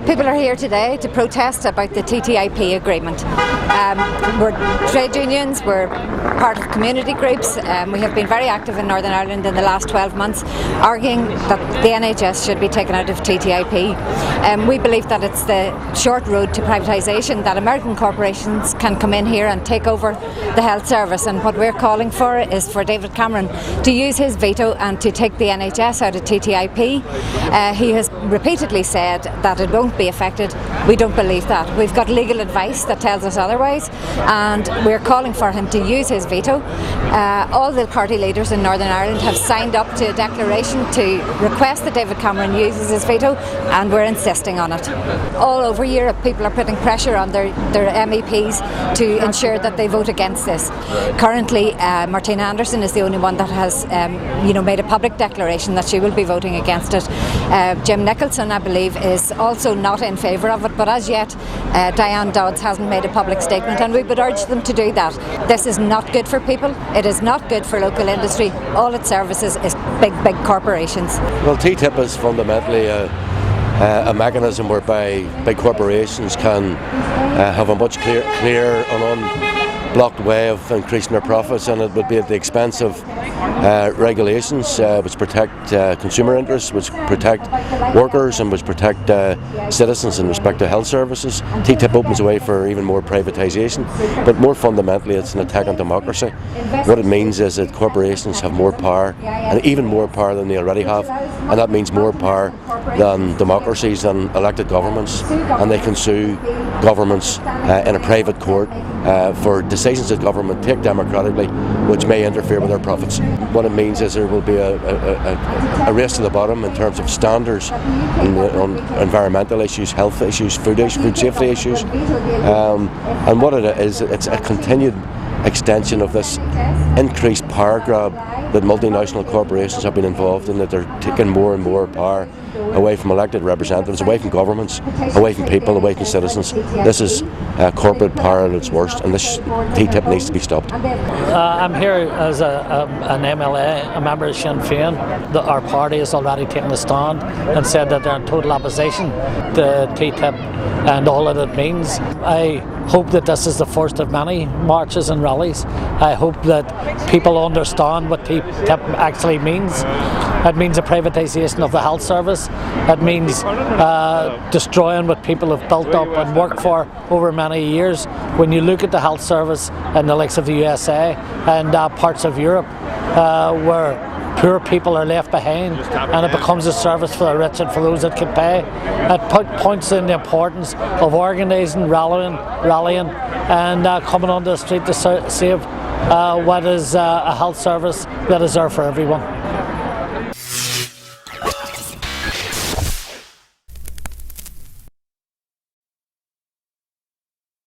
People are here today to protest about the TTIP agreement. We're trade unions, we're part of community groups. We have been very active in Northern Ireland in the last 12 months, arguing that the NHS should be taken out of TTIP. We believe that it's the short road to privatisation, that American corporations can come in here and take over the health service, and what we're calling for is for David Cameron to use his veto and to take the NHS out of TTIP. He has repeatedly said that it won't be affected. We don't believe that. We've got legal advice that tells us otherwise, and we're calling for him to use his veto. All the party leaders in Northern Ireland have signed up to a declaration to request that David Cameron uses his veto, and we're insisting on it. All over Europe, people are putting pressure on their MEPs to ensure that they vote against this. Currently, Martina Anderson is the only one that has made a public declaration that she will be voting against it. Jim Nicholson, I believe, is also not in favour of it, but as yet Diane Dodds hasn't made a public statement, and we would urge them to do that. This is not good for people, it is not good for local industry. All it services is big corporations. Well, TTIP is fundamentally a mechanism whereby big corporations can have a much clearer and unblocked way of increasing their profits, and it would be at the expense of regulations which protect consumer interests, which protect workers, and which protect citizens in respect to health services. TTIP opens the way for even more privatisation, but more fundamentally it's an attack on democracy. What it means is that corporations have more power, and even more power than they already have, and that means more power than democracies, than elected governments, and they can sue governments in a private court for decisions that government take democratically which may interfere with their profits. What it means is there will be a race to the bottom in terms of standards on environmental issues, health issues, food safety issues, and what it is, it's a continued extension of this increased power grab that multinational corporations have been involved in, that they're taking more and more power away from elected representatives, away from governments, away from people, away from citizens. This is corporate power at its worst, and this TTIP needs to be stopped. I'm here as an MLA, a member of Sinn Féin. Our party has already taken a stand and said that they're in total opposition to TTIP and all that it means. I hope that this is the first of many marches and rallies. I hope that people understand what TTIP actually means. It means a privatisation of the health service. It means destroying what people have built up and worked for over many years. When you look at the health service in the likes of the USA and parts of Europe where poor people are left behind, and it becomes a service for the rich and for those that can pay. It points in the importance of organising, rallying and coming onto the street to save what is a health service that is there for everyone.